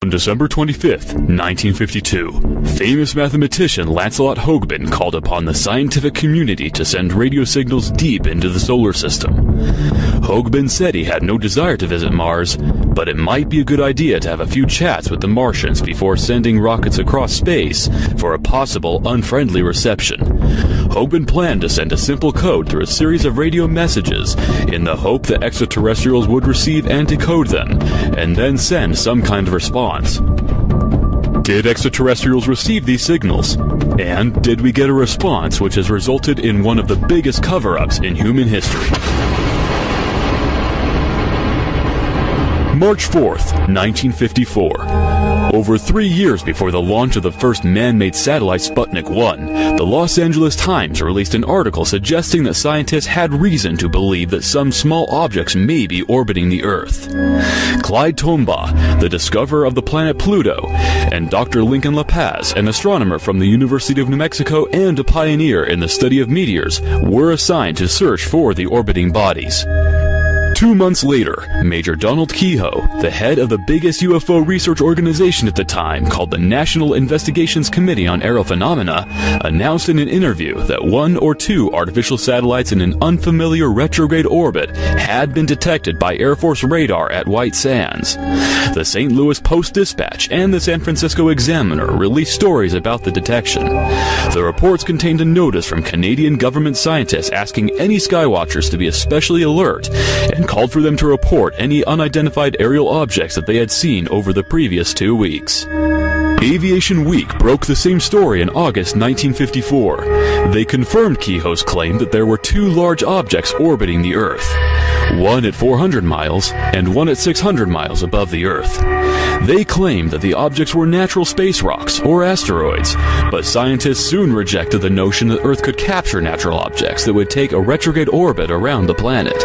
On December 25th, 1952, famous mathematician Lancelot Hogben called upon the scientific community to send radio signals deep into the solar system. Hogben said he had no desire to visit Mars, but it might be a good idea to have a few chats with the Martians before sending rockets across space for a possible unfriendly reception. Hogben planned to send a simple code through a series of radio messages in the hope that extraterrestrials would receive and decode them, and then send some kind of response. Did extraterrestrials receive these signals? And did we get a response which has resulted in one of the biggest cover-ups in human history? March 4th, 1954. Over 3 years before the launch of the first man-made satellite Sputnik 1, the Los Angeles Times released an article suggesting that scientists had reason to believe that some small objects may be orbiting the Earth. Clyde Tombaugh, the discoverer of the planet Pluto, and Dr. Lincoln La Paz, an astronomer from the University of New Mexico and a pioneer in the study of meteors, were assigned to search for the orbiting bodies. 2 months later, Major Donald Keyhoe, the head of the biggest UFO research organization at the time called the National Investigations Committee on Aerial Phenomena, announced in an interview that 1 or 2 artificial satellites in an unfamiliar retrograde orbit had been detected by Air Force radar at White Sands. The St. Louis Post-Dispatch and the San Francisco Examiner released stories about the detection. The reports contained a notice from Canadian government scientists asking any skywatchers to be especially alert and called for them to report any unidentified aerial objects that they had seen over the previous 2 weeks. Aviation Week broke the same story in August 1954. They confirmed Keyhoe's claim that there were 2 large objects orbiting the Earth, one at 400 miles and one at 600 miles above the Earth. They claimed that the objects were natural space rocks or asteroids, but scientists soon rejected the notion that Earth could capture natural objects that would take a retrograde orbit around the planet.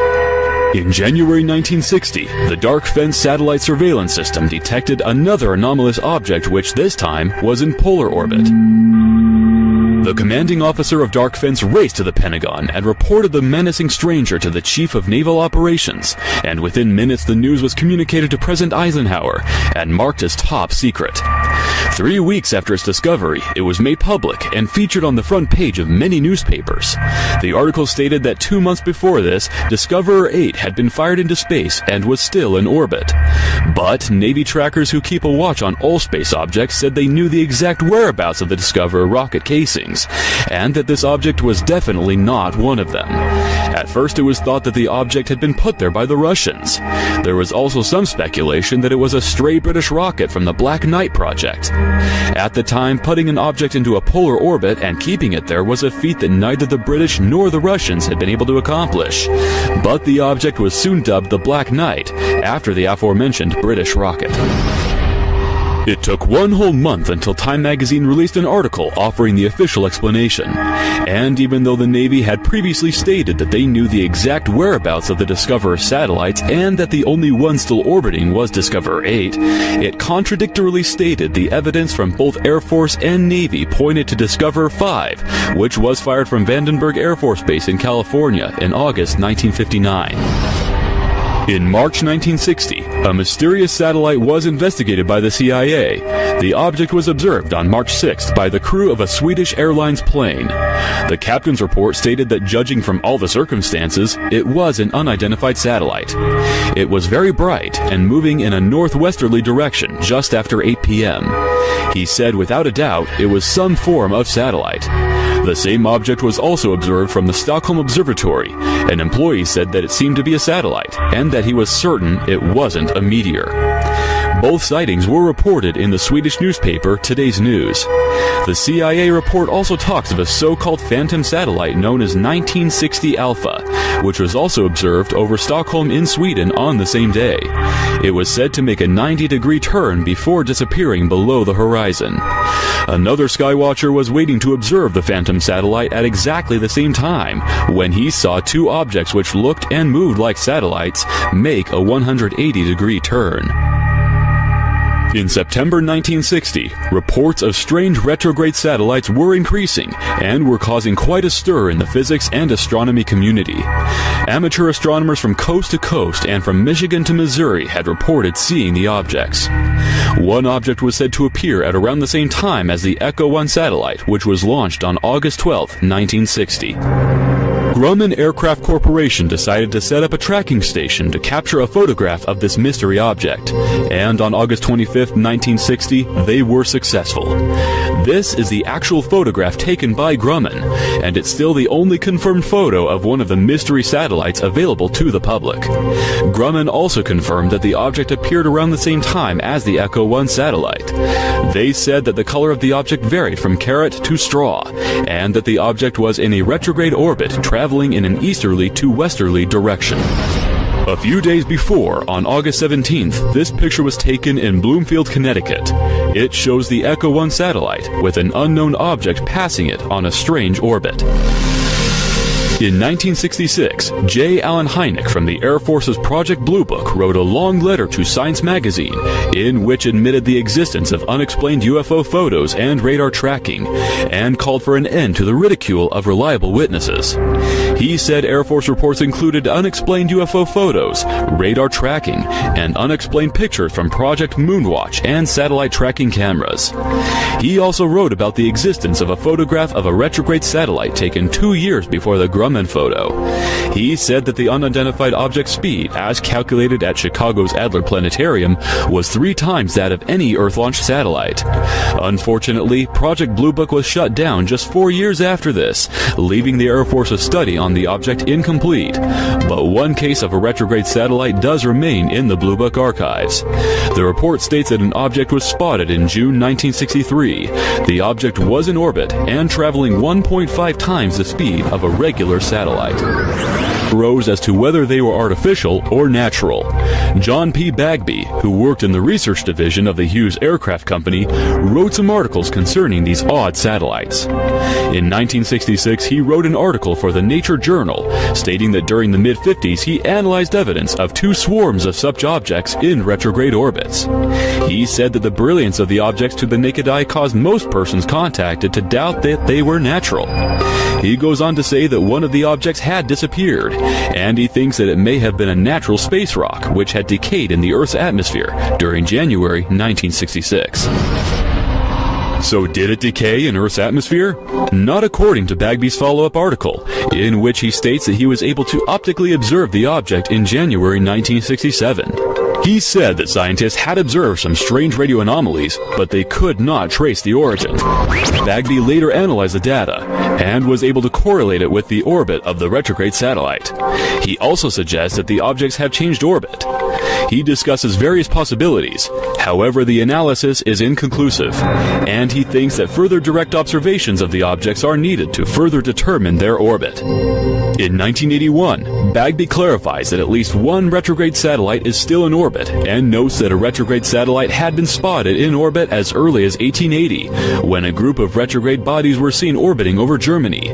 In January 1960, the Dark Fence satellite surveillance system detected another anomalous object which this time was in polar orbit. The commanding officer of Dark Fence raced to the Pentagon and reported the menacing stranger to the Chief of Naval Operations, and within minutes the news was communicated to President Eisenhower and marked as top secret. 3 weeks after its discovery, it was made public and featured on the front page of many newspapers. The article stated that 2 months before this, Discoverer 8 had been fired into space and was still in orbit. But Navy trackers who keep a watch on all space objects said they knew the exact whereabouts of the Discoverer rocket casings, and that this object was definitely not one of them. At first it was thought that the object had been put there by the Russians. There was also some speculation that it was a stray British rocket from the Black Knight project. At the time, putting an object into a polar orbit and keeping it there was a feat that neither the British nor the Russians had been able to accomplish. But the object was soon dubbed the Black Knight, after the aforementioned British rocket. It took 1 whole month until Time magazine released an article offering the official explanation. And even though the Navy had previously stated that they knew the exact whereabouts of the Discoverer satellites and that the only one still orbiting was Discoverer 8, it contradictorily stated the evidence from both Air Force and Navy pointed to Discoverer 5, which was fired from Vandenberg Air Force Base in California in August 1959. In March 1960, a mysterious satellite was investigated by the CIA. The object was observed on March 6th by the crew of a Swedish Airlines plane. The captain's report stated that judging from all the circumstances, it was an unidentified satellite. It was very bright and moving in a northwesterly direction just after 8 p.m. He said without a doubt it was some form of satellite. The same object was also observed from the Stockholm Observatory. An employee said that it seemed to be a satellite, and that he was certain it wasn't a meteor. Both sightings were reported in the Swedish newspaper Today's News. The CIA report also talks of a so-called phantom satellite known as 1960 Alpha, which was also observed over Stockholm in Sweden on the same day. It was said to make a 90-degree turn before disappearing below the horizon. Another skywatcher was waiting to observe the phantom satellite at exactly the same time when he saw 2 objects which looked and moved like satellites make a 180-degree turn. In September 1960, reports of strange retrograde satellites were increasing and were causing quite a stir in the physics and astronomy community. Amateur astronomers from coast to coast and from Michigan to Missouri had reported seeing the objects. One object was said to appear at around the same time as the Echo 1 satellite, which was launched on August 12, 1960. Grumman Aircraft Corporation decided to set up a tracking station to capture a photograph of this mystery object, and on August 25, 1960, they were successful. This is the actual photograph taken by Grumman, and it's still the only confirmed photo of one of the mystery satellites available to the public. Grumman also confirmed that the object appeared around the same time as the Echo 1 satellite. They said that the color of the object varied from carrot to straw, and that the object was in a retrograde orbit traveling in an easterly to westerly direction. A few days before, on August 17th, this picture was taken in Bloomfield, Connecticut. It shows the Echo 1 satellite with an unknown object passing it on a strange orbit. In 1966, J. Allen Hynek from the Air Force's Project Blue Book wrote a long letter to Science magazine in which admitted the existence of unexplained UFO photos and radar tracking, and called for an end to the ridicule of reliable witnesses. He said Air Force reports included unexplained UFO photos, radar tracking, and unexplained pictures from Project Moonwatch and satellite tracking cameras. He also wrote about the existence of a photograph of a retrograde satellite taken 2 years before the Grumman photo. He said that the unidentified object's speed, as calculated at Chicago's Adler Planetarium, was 3 times that of any Earth-launched satellite. Unfortunately, Project Blue Book was shut down just 4 years after this, leaving the Air Force's study on the object incomplete. But one case of a retrograde satellite does remain in the Blue Book archives. The report states that an object was spotted in June 1963. The object was in orbit and traveling 1.5 times the speed of a regular satellite. Rose as to whether they were artificial or natural. John P. Bagby, who worked in the research division of the Hughes Aircraft Company, wrote some articles concerning these odd satellites. In 1966, he wrote an article for the Nature Journal, stating that during the mid-50s he analyzed evidence of 2 swarms of such objects in retrograde orbits. He said that the brilliance of the objects to the naked eye caused most persons contacted to doubt that they were natural. He goes on to say that one of the objects had disappeared, and he thinks that it may have been a natural space rock which had decayed in the Earth's atmosphere during January 1966. So did it decay in Earth's atmosphere? Not according to Bagby's follow-up article, in which he states that he was able to optically observe the object in January 1967. He said that scientists had observed some strange radio anomalies, but they could not trace the origin. Bagby later analyzed the data and was able to correlate it with the orbit of the retrograde satellite. He also suggests that the objects have changed orbit. He discusses various possibilities. However, the analysis is inconclusive, and he thinks that further direct observations of the objects are needed to further determine their orbit. In 1981, Bagby clarifies that at least one retrograde satellite is still in orbit, and notes that a retrograde satellite had been spotted in orbit as early as 1880, when a group of retrograde bodies were seen orbiting over Germany.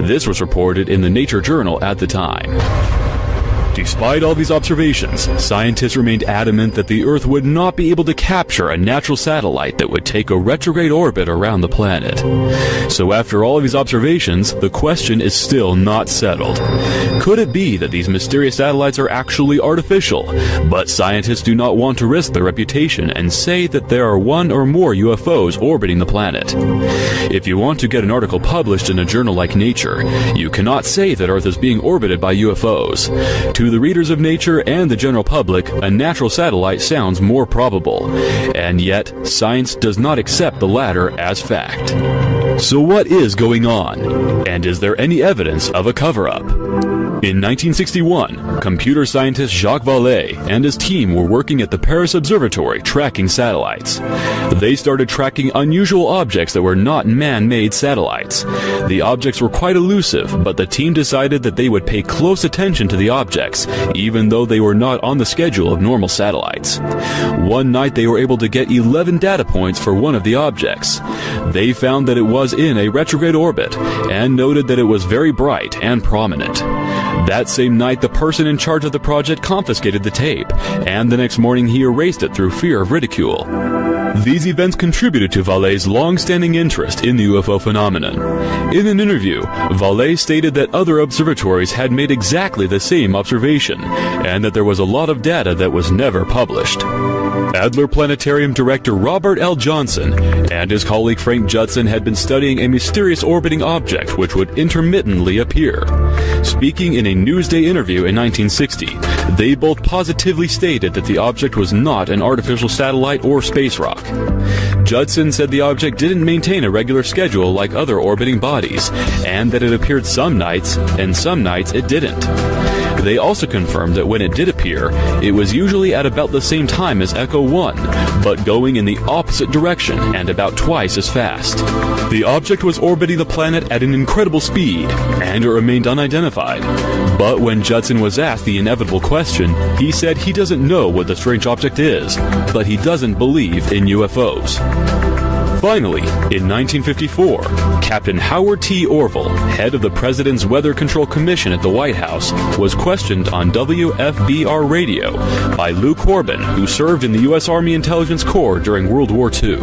This was reported in the Nature Journal at the time. Despite all these observations, scientists remained adamant that the Earth would not be able to capture a natural satellite that would take a retrograde orbit around the planet. So after all of these observations, the question is still not settled. Could it be that these mysterious satellites are actually artificial, but scientists do not want to risk their reputation and say that there are one or more UFOs orbiting the planet? If you want to get an article published in a journal like Nature, you cannot say that Earth is being orbited by UFOs. To the readers of Nature and the general public, a natural satellite sounds more probable, and yet science does not accept the latter as fact. So what is going on? And is there any evidence of a cover-up? In 1961, computer scientist Jacques Vallée and his team were working at the Paris Observatory tracking satellites. They started tracking unusual objects that were not man-made satellites. The objects were quite elusive, but the team decided that they would pay close attention to the objects, even though they were not on the schedule of normal satellites. One night they were able to get 11 data points for one of the objects. They found that it was in a retrograde orbit, and noted that it was very bright and prominent. That same night, the person in charge of the project confiscated the tape, and the next morning he erased it through fear of ridicule. These events contributed to Vallée's long-standing interest in the UFO phenomenon. In an interview, Vallée stated that other observatories had made exactly the same observation, and that there was a lot of data that was never published. Adler Planetarium director Robert L. Johnson and his colleague Frank Judson had been studying a mysterious orbiting object which would intermittently appear. Speaking in a Newsday interview in 1960, they both positively stated that the object was not an artificial satellite or space rock. Judson said the object didn't maintain a regular schedule like other orbiting bodies, and that it appeared some nights, and some nights it didn't. They also confirmed that when it did appear, it was usually at about the same time as Echo 1, but going in the opposite direction and about twice as fast. The object was orbiting the planet at an incredible speed, and it remained unidentified. But when Judson was asked the inevitable question, he said he doesn't know what the strange object is, but he doesn't believe in UFOs. Finally, in 1954, Captain Howard T. Orville, head of the President's Weather Control Commission at the White House, was questioned on WFBR radio by Lou Corbin, who served in the U.S. Army Intelligence Corps during World War II.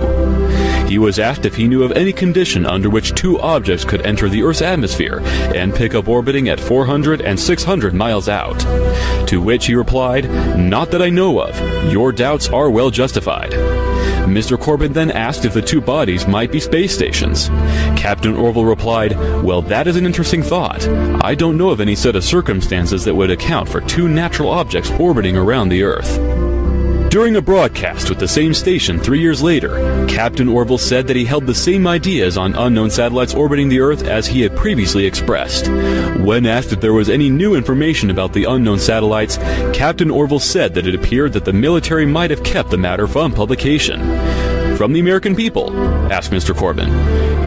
He was asked if he knew of any condition under which two objects could enter the Earth's atmosphere and pick up orbiting at 400 and 600 miles out. To which he replied, "Not that I know of. Your doubts are well justified." Mr. Corbin then asked if the two bodies might be space stations. Captain Orville replied, "Well, that is an interesting thought. I don't know of any set of circumstances that would account for two natural objects orbiting around the Earth." During a broadcast with the same station 3 years later, Captain Orville said that he held the same ideas on unknown satellites orbiting the Earth as he had previously expressed. When asked if there was any new information about the unknown satellites, Captain Orville said that it appeared that the military might have kept the matter from publication. "From the American people?" asked Mr. Corbin.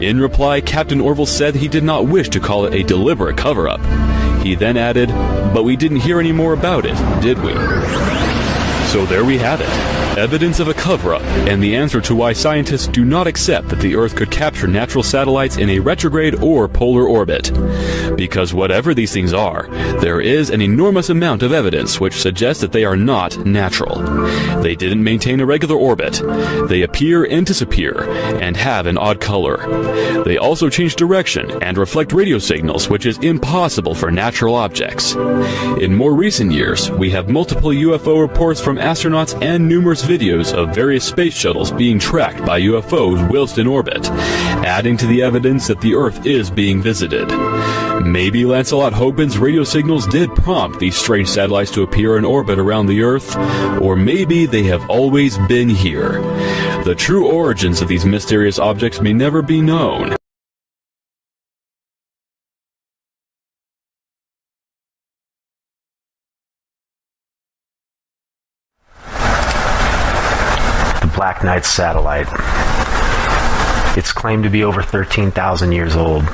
In reply, Captain Orville said he did not wish to call it a deliberate cover-up. He then added, "But we didn't hear any more about it, did we?" So there we have it. Evidence of a cover-up, and the answer to why scientists do not accept that the Earth could capture natural satellites in a retrograde or polar orbit. Because whatever these things are, there is an enormous amount of evidence which suggests that they are not natural. They didn't maintain a regular orbit. They appear and disappear, and have an odd color. They also change direction and reflect radio signals, which is impossible for natural objects. In more recent years, we have multiple UFO reports from astronauts and numerous videos of various space shuttles being tracked by UFOs whilst in orbit, adding to the evidence that the Earth is being visited. Maybe Lancelot Hoban's radio signals did prompt these strange satellites to appear in orbit around the Earth, or maybe they have always been here. The true origins of these mysterious objects may never be known. Black Knight satellite. It's claimed to be over 13,000 years old.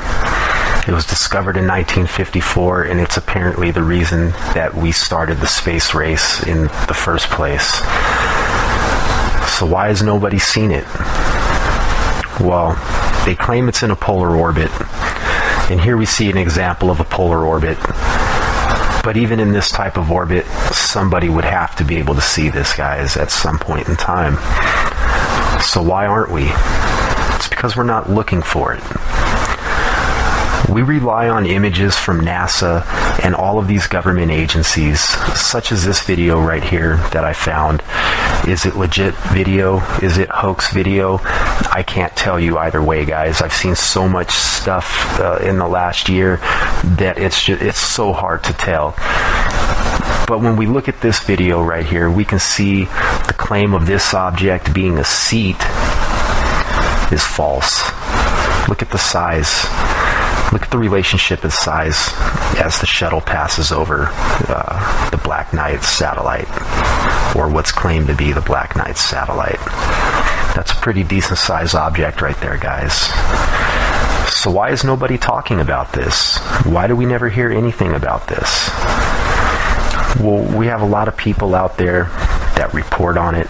It was discovered in 1954, and it's apparently the reason that we started the space race in the first place. So why has nobody seen it? Well, they claim it's in a polar orbit, and here we see an example of a polar orbit. But even in this type of orbit, somebody would have to be able to see this, guys, at some point in time. So why aren't we? It's because we're not looking for it. We rely on images from NASA and all of these government agencies, such as this video right here that I found. Is it legit video? Is it hoax video? I can't tell you either way, guys. I've seen so much stuff in the last year that it's so hard to tell. But when we look at this video right here, we can see the claim of this object being a seat is false. Look at the size. Look at the relationship in size as the shuttle passes over the Black Knight satellite, or what's claimed to be the Black Knight satellite. That's a pretty decent sized object right there, guys. So why is nobody talking about this? Why do we never hear anything about this? Well, we have a lot of people out there that report on it.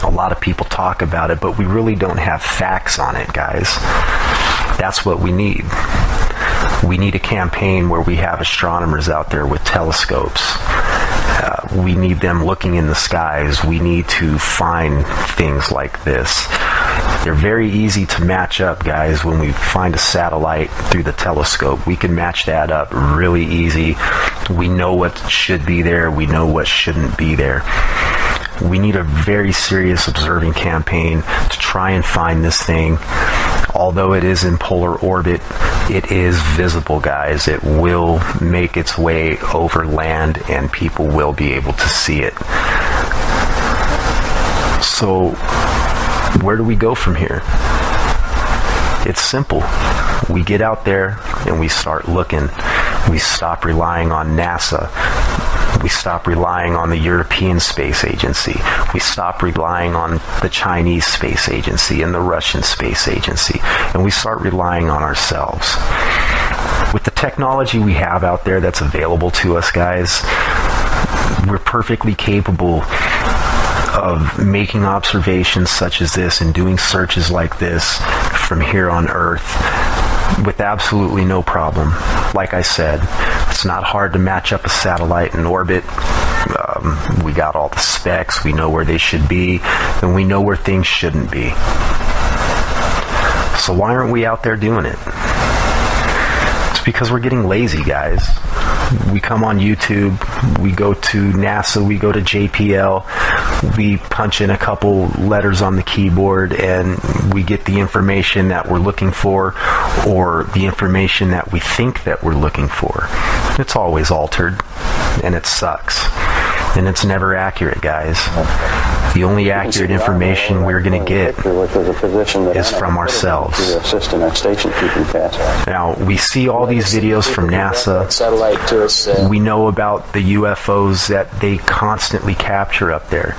A lot of people talk about it, but we really don't have facts on it, guys. That's what we need. We need a campaign where we have astronomers out there with telescopes, we need them looking in the skies. We need to find things like this. They're very easy to match up, guys. When we find a satellite through the telescope, we can match that up really easy. We know what should be there. We know what shouldn't be there. We need a very serious observing campaign to try and find this thing. Although it is in polar orbit, it is visible, guys. It will make its way over land and people will be able to see it. So, where do we go from here? It's simple. We get out there and we start looking. We stop relying on NASA. We stop relying on the European Space Agency. We stop relying on the Chinese Space Agency and the Russian Space Agency. And we start relying on ourselves. With the technology we have out there that's available to us, guys, we're perfectly capable of making observations such as this and doing searches like this from here on Earth with absolutely no problem. Like I said, it's not hard to match up a satellite in orbit. We got all the specs, we know where they should be, and we know where things shouldn't be. So why aren't we out there doing it? It's because we're getting lazy, guys. We come on YouTube, we go to NASA, we go to JPL, we punch in a couple letters on the keyboard and we get the information that we're looking for, or the information that we think that we're looking for. It's always altered, and it sucks. And it's never accurate, guys. The only accurate information we're going to get is from ourselves. Now, we see all these videos from NASA. We know about the UFOs that they constantly capture up there.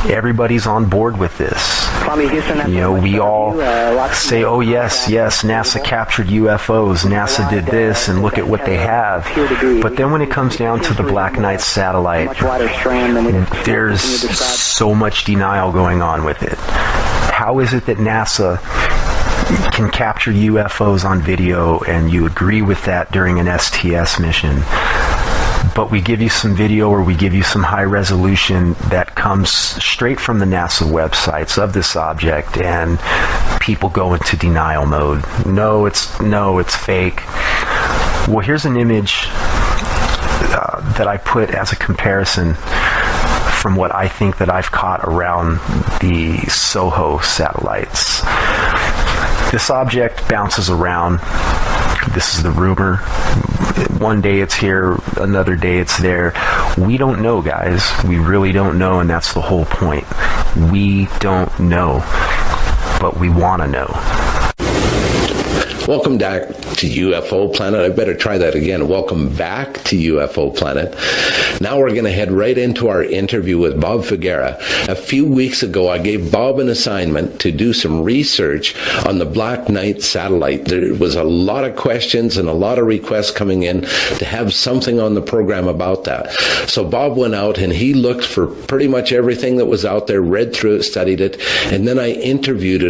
Everybody's on board with this. You know, we all say, oh yes, NASA captured UFOs, NASA did this, and look at what they have. But then when it comes down to the Black Knight satellite, there's so much denial going on with it. How is it that NASA can capture UFOs on video and you agree with that during an STS mission, but we give you some video or we give you some high resolution that comes straight from the NASA websites of this object, and people go into denial mode? No, it's fake. Well, here's an image that I put as a comparison from what I think that I've caught around the SOHO satellites. This object bounces around. This is the rumor. One day it's here, another day it's there. We don't know, guys. We really don't know, and that's the whole point. We don't know, but we want to know. Welcome back to UFO Planet. I better try that again. Welcome back to UFO Planet. Now we're going to head right into our interview with Bob Figuera. A few weeks ago, I gave Bob an assignment to do some research on the Black Knight satellite. There was a lot of questions and a lot of requests coming in to have something on the program about that. So Bob went out and he looked for pretty much everything that was out there, read through it, studied it, and then I interviewed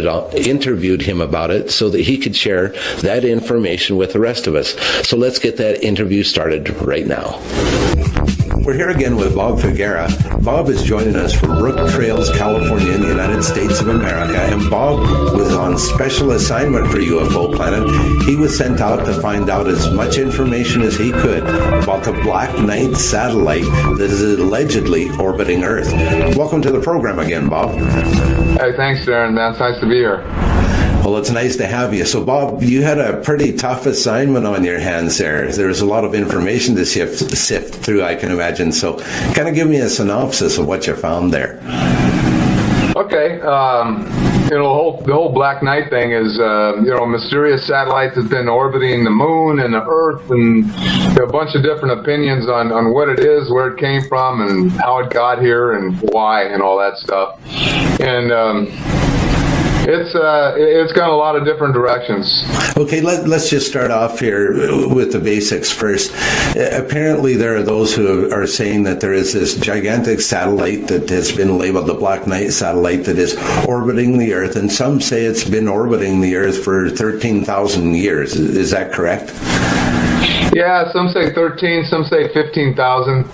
him about it so that he could share that information with the rest of us. So let's get that interview started right now. We're here again with Bob Figuera. Bob is joining us from Rook Trails, California, in the United States of America. And Bob was on special assignment for UFO Planet. He was sent out to find out as much information as he could about the Black Knight satellite that is allegedly orbiting Earth. Welcome to the program again, Bob. Hey, thanks, Darren, man. It's nice to be here. Well, it's nice to have you. So, Bob, you had a pretty tough assignment on your hands there. There was a lot of information to sift through, I can imagine. So, kind of give me a synopsis of what you found there. Okay. The whole Black Knight thing is, mysterious satellites that's been orbiting the moon and the Earth, and a bunch of different opinions on what it is, where it came from, and how it got here, and why, and all that stuff. And it's gone a lot of different directions. Okay, let's just start off here with the basics first. Apparently there are those who are saying that there is this gigantic satellite that has been labeled the Black Knight satellite that is orbiting the Earth, and some say it's been orbiting the Earth for 13,000 years. Is that correct? Yeah, some say 13, some say 15,000.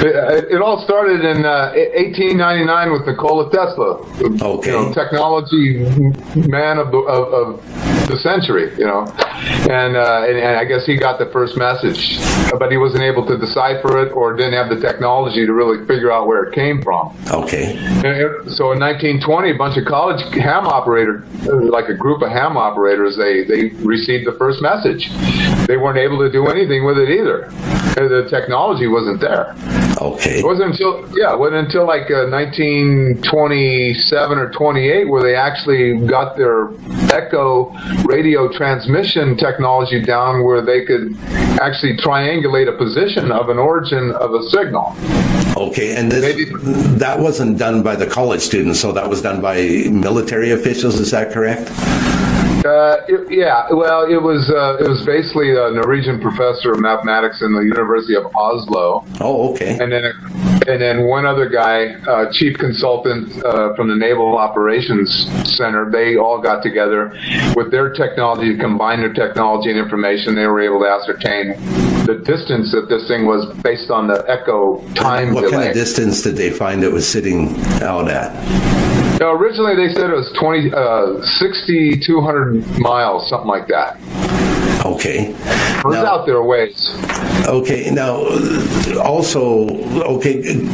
It all started in 1899 with Nikola Tesla, Okay. Technology man of the century, and I guess he got the first message, but he wasn't able to decipher it or didn't have the technology to really figure out where it came from. Okay. So in 1920, a bunch of college ham operators, like a group of ham operators, they received the first message. They weren't able to do anything with it either. The technology wasn't there. Okay. It wasn't until like 1927 or 28 where they actually got their echo radio transmission technology down, where they could actually triangulate a position of an origin of a signal. Okay, and that wasn't done by the college students, so that was done by military officials, is that correct? It was basically a Norwegian professor of mathematics in the University of Oslo. Oh, okay. And then one other guy, chief consultant from the Naval Operations Center. They all got together with their technology, combined their technology and information. They were able to ascertain the distance that this thing was based on the echo time delay. What kind of distance did they find it was sitting out at? Originally, they said it was 6,200 miles, something like that. Okay. It was out there a ways. Okay. Now, also,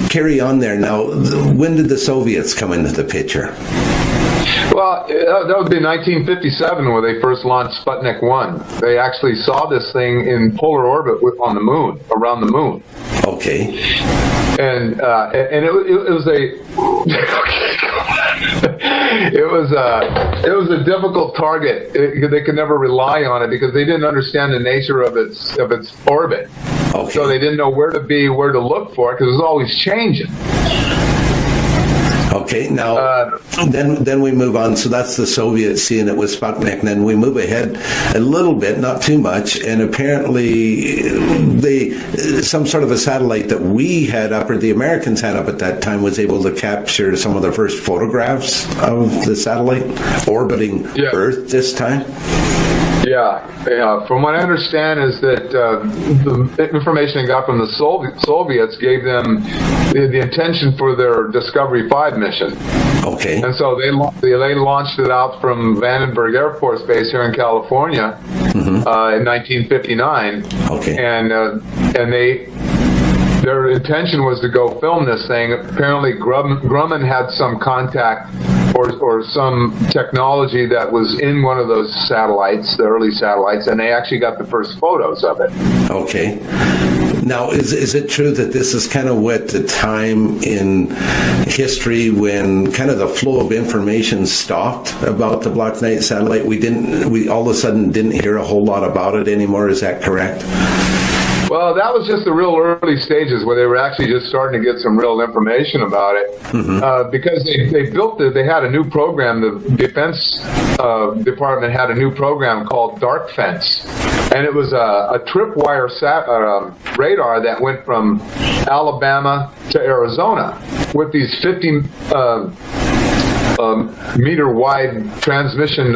carry on there. Now, when did the Soviets come into the picture? Well, that would be 1957 where they first launched Sputnik 1. They actually saw this thing in polar orbit on the moon, around the moon. Okay. And it was it was a difficult target. They could never rely on it because they didn't understand the nature of its orbit. Okay. So they didn't know where to be, where to look for it, because it was always changing. Okay, now then we move on. So that's the Soviets seeing it with Sputnik. And then we move ahead a little bit, not too much, and apparently some sort of a satellite that we had up, or the Americans had up at that time, was able to capture some of the first photographs of the satellite orbiting Earth this time. Yeah. From what I understand is that the information they got from the Soviets gave them the intention for their Discovery 5 mission. Okay. And so they launched it out from Vandenberg Air Force Base here in California in 1959. Okay. And their intention was to go film this thing. Apparently, Grumman had some contact or some technology that was in one of those satellites, the early satellites, and they actually got the first photos of it. Okay. Now, is it true that this is kind of what the time in history when kind of the flow of information stopped about the Black Knight satellite? We all of a sudden didn't hear a whole lot about it anymore. Is that correct? Well, that was just the real early stages where they were actually just starting to get some real information about it. Because they built it, they had a new program. The Defense Department had a new program called Dark Fence. And it was a tripwire radar that went from Alabama to Arizona with these 50 meter wide transmission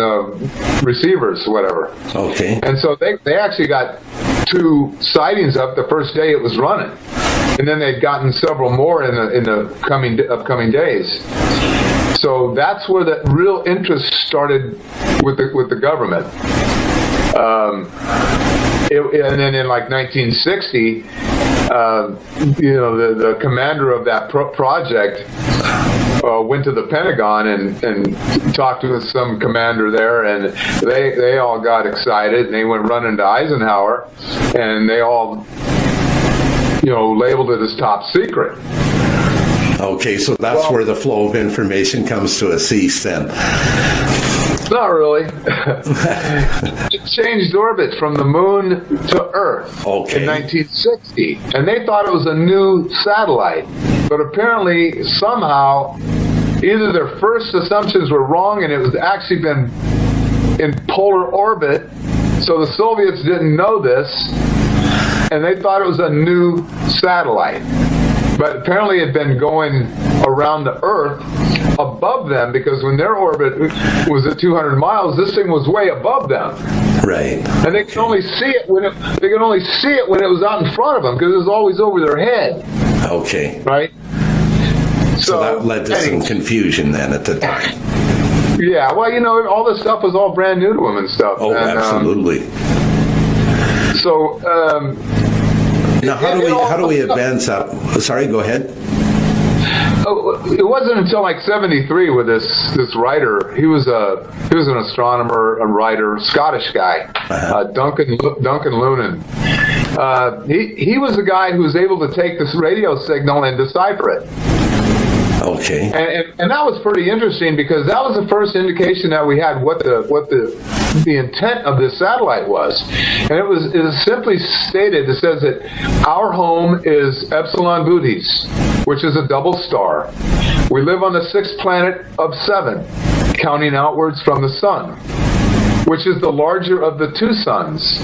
receivers, whatever. Okay. And so they actually got 2 sightings up the first day it was running, and then they'd gotten several more in the upcoming days. So that's where the real interest started with the government. And then in like 1960, the commander of that project went to the Pentagon and talked with some commander there, and they all got excited, and they went running to Eisenhower, and they all labeled it as top secret. Okay, so that's where the flow of information comes to a cease then. Not really. It changed orbit from the moon to Earth in 1960, and they thought it was a new satellite. But apparently, somehow, either their first assumptions were wrong and it was actually been in polar orbit, so the Soviets didn't know this, and they thought it was a new satellite. But apparently it had been going around the Earth above them, because when their orbit was at 200 miles, this thing was way above them. Right. And they could only see it when it was out in front of them because it was always over their head. Okay. Right. So that led to some confusion then at the time. Yeah. Well, all this stuff was all brand new to them and stuff. Oh, and, absolutely. So. Now, how do we advance up? Sorry, go ahead. It wasn't until like '73 with this writer. He was an astronomer, a writer, Scottish guy, Duncan Lunan. He was the guy who was able to take this radio signal and decipher it. Okay. And that was pretty interesting because that was the first indication that we had what the intent of this satellite was. And it was simply stated, it says that our home is Epsilon Bootes, which is a double star. We live on the sixth planet of 7, counting outwards from the sun, which is the larger of the 2 suns.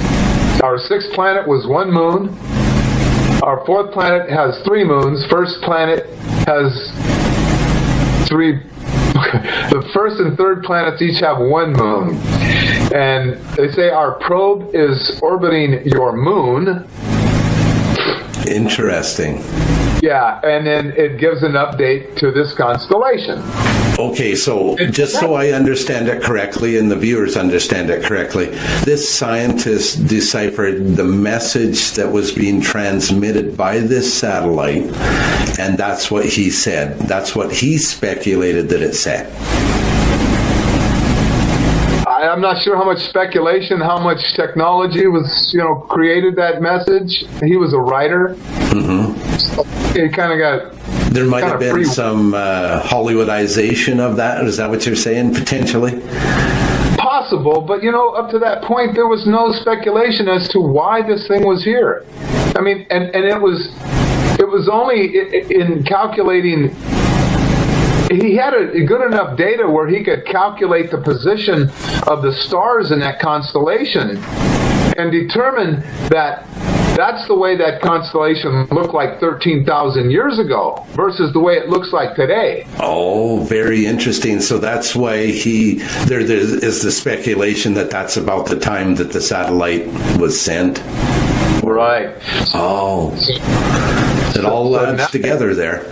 Our sixth planet was 1 moon. Our fourth planet has 3 moons. First planet has 3. The first and third planets each have 1 moon. And they say our probe is orbiting your moon. Interesting. Yeah, and then it gives an update to this constellation. Okay, so just so I understand it correctly and the viewers understand it correctly, this scientist deciphered the message that was being transmitted by this satellite, and that's what he said. That's what he speculated that it said. I'm not sure how much speculation, how much technology was, created that message. He was a writer. Mm-hmm. So he kind of got... There might have been some Hollywoodization of that. Is that what you're saying, potentially? Possible, but, up to that point, there was no speculation as to why this thing was here. I mean, and it was only in calculating... He had a good enough data where he could calculate the position of the stars in that constellation and determine that that's the way that constellation looked like 13,000 years ago versus the way it looks like today. Oh, very interesting. So that's why there is the speculation that that's about the time that the satellite was sent. Right. Oh, it all adds together there.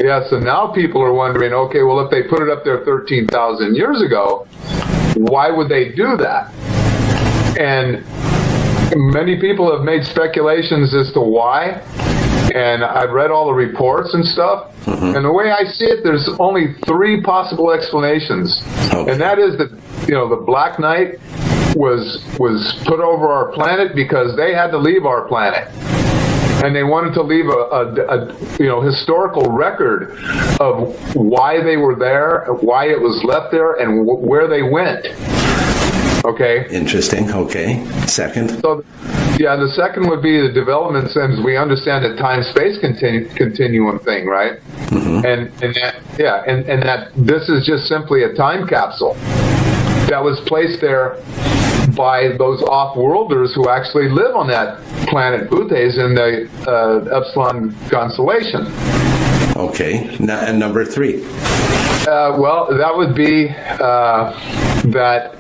Yeah, so now people are wondering, okay, well, if they put it up there 13,000 years ago, why would they do that? And many people have made speculations as to why, and I've read all the reports and stuff, and the way I see it, there's only 3 possible explanations. Okay. And that is that, the Black Knight was put over our planet because they had to leave our planet. And they wanted to leave a historical record of why they were there, why it was left there, and where they went. Okay. Interesting. Okay. Second. So, the second would be the development since we understand the time-space continuum thing, right? Mm-hmm. And that this is just simply a time capsule that was placed there by those off-worlders who actually live on that planet Bootes in the Epsilon constellation. Okay. And number 3? Well, that would be that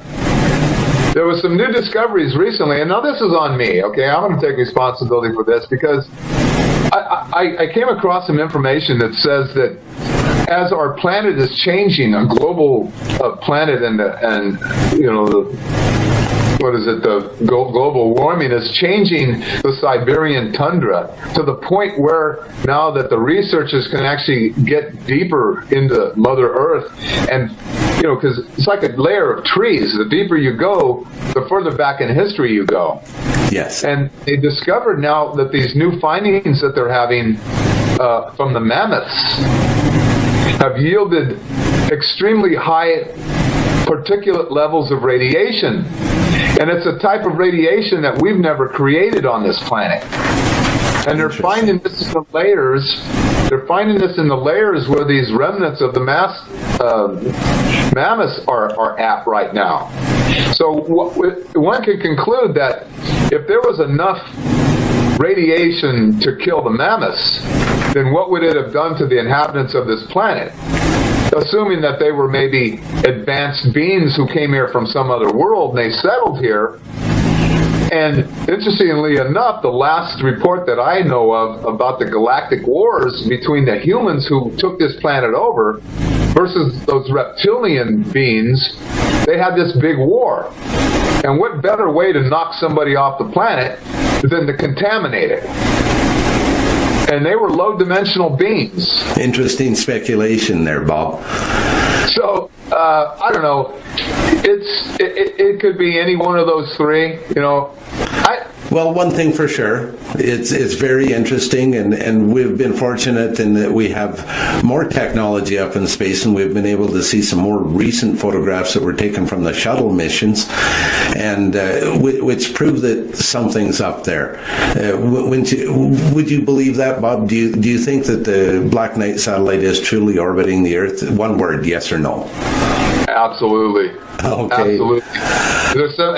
there was some new discoveries recently, and now this is on me, okay? I'm going to take responsibility for this because I came across some information that says that as our planet is changing, a global planet and the global warming is changing the Siberian tundra to the point where now that the researchers can actually get deeper into Mother Earth and, because it's like a layer of trees. The deeper you go, the further back in history you go. Yes. And they discovered now that these new findings that they're having from the mammoths have yielded extremely high particulate levels of radiation. And it's a type of radiation that we've never created on this planet. And they're finding this in the layers. They're finding this in the layers where these remnants of the mammoths are at right now. So one can conclude that if there was enough radiation to kill the mammoths, then what would it have done to the inhabitants of this planet? assuming that they were maybe advanced beings who came here from some other world and they settled here. And interestingly enough, the last report that I know of about the galactic wars between the humans who took this planet over versus those reptilian beings, they had this big war. And what better way to knock somebody off the planet than to contaminate it? And they were low-dimensional beings. Interesting speculation there, Bob. So, I don't know. It could be any one of those three, you know. Well, one thing for sure, it's very interesting, and we've been fortunate in that we have more technology up in space, and we've been able to see some more recent photographs that were taken from the shuttle missions, and which prove that something's up there. Would you believe that, Bob? Do you think that the Black Knight satellite is truly orbiting the Earth? One word, yes or no? Absolutely. Okay. Absolutely.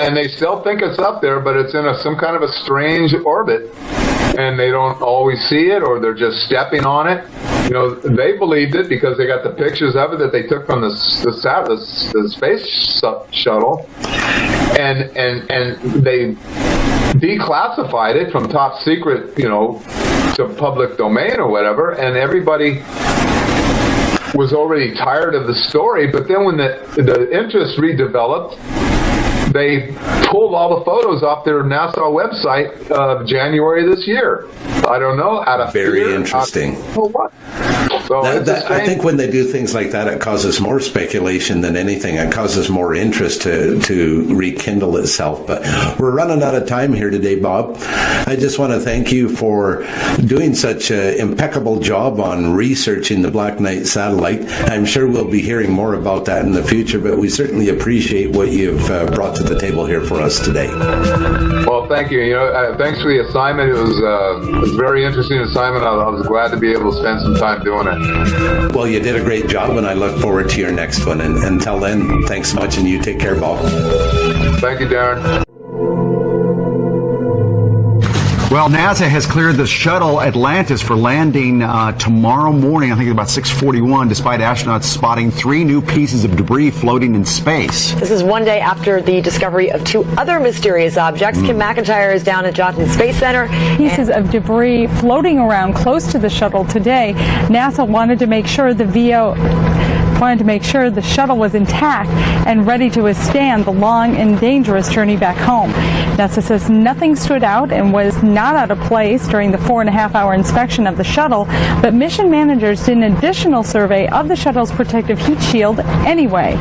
And they still think it's up there, but it's in some kind of a strange orbit, and they don't always see it, or they're just stepping on it. You know, they believed it because they got the pictures of it that they took from the space shuttle, and they declassified it from top secret, you know, to public domain or whatever, and everybody was already tired of the story. But then when the interest redeveloped, they pulled all the photos off their NASA website of January this year. I don't know how to. Very interesting. So I think when they do things like that, it causes more speculation than anything. It causes more interest to rekindle itself. But we're running out of time here today, Bob. I just want to thank you for doing such an impeccable job on researching the Black Knight satellite. I'm sure we'll be hearing more about that in the future, but we certainly appreciate what you've brought to the table here for us today. Well, thank you. You know, thanks for the assignment. It was a very interesting assignment. I was glad to be able to spend some time doing it. Well, you did a great job, and I look forward to your next one. And until then, thanks so much, and you take care, Bob. Thank you, Darren. Well, NASA has cleared the shuttle Atlantis for landing tomorrow morning, I think about 6:41, despite astronauts spotting 3 new pieces of debris floating in space. This is one day after the discovery of 2 other mysterious objects. Kim McIntyre is down at Johnson Space Center. Pieces of debris floating around close to the shuttle today. NASA wanted to make sure the shuttle was intact and ready to withstand the long and dangerous journey back home. NASA says nothing stood out and was not out of place during the 4.5-hour inspection of the shuttle, but mission managers did an additional survey of the shuttle's protective heat shield anyway.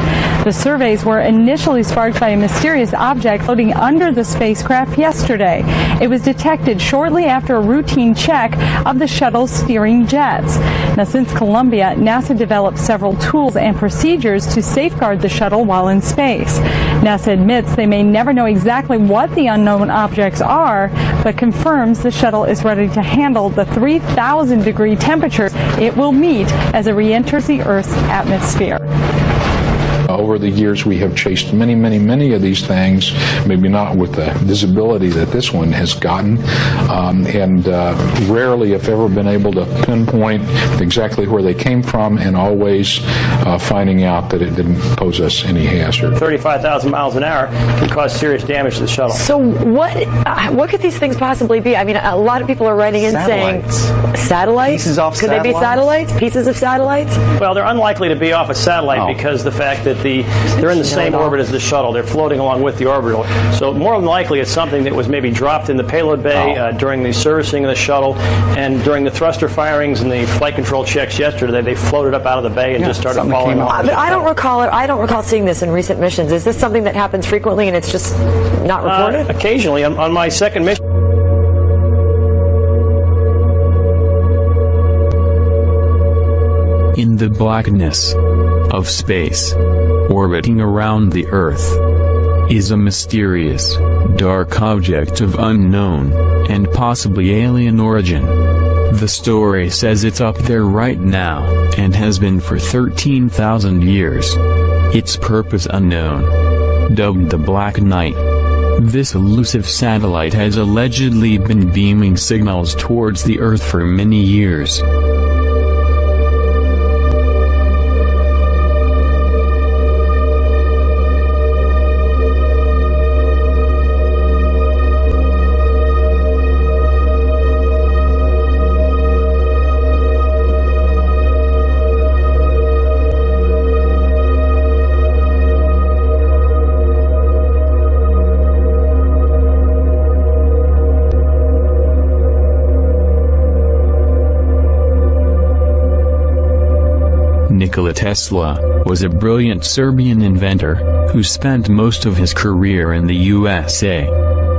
The surveys were initially sparked by a mysterious object floating under the spacecraft yesterday. It was detected shortly after a routine check of the shuttle's steering jets. Now, since Columbia, NASA developed several tools and procedures to safeguard the shuttle while in space. NASA admits they may never know exactly what the unknown objects are, but confirms the shuttle is ready to handle the 3,000-degree temperatures it will meet as it re-enters the Earth's atmosphere. Over the years, we have chased many of these things, maybe not with the visibility that this one has gotten, and rarely, if ever, been able to pinpoint exactly where they came from, and always finding out that it didn't pose us any hazard. 35,000 miles an hour can cause serious damage to the shuttle. So what could these things possibly be? I mean, a lot of people are writing in saying satellites. Pieces off could satellites? They be satellites? Pieces of satellites? Well, they're unlikely to be off a satellite because the fact that they're in the same orbit as the shuttle. They're floating along with the orbital. So more than likely it's something that was maybe dropped in the payload bay during the servicing of the shuttle, and during the thruster firings and the flight control checks yesterday, they floated up out of the bay and just started falling off. But I don't recall seeing this in recent missions. Is this something that happens frequently and it's just not reported? Occasionally. On my second mission. In the blackness of space, orbiting around the Earth, is a mysterious, dark object of unknown, and possibly alien origin. The story says it's up there right now, and has been for 13,000 years. Its purpose unknown. Dubbed the Black Knight. This elusive satellite has allegedly been beaming signals towards the Earth for many years. Nikola Tesla was a brilliant Serbian inventor who spent most of his career in the USA.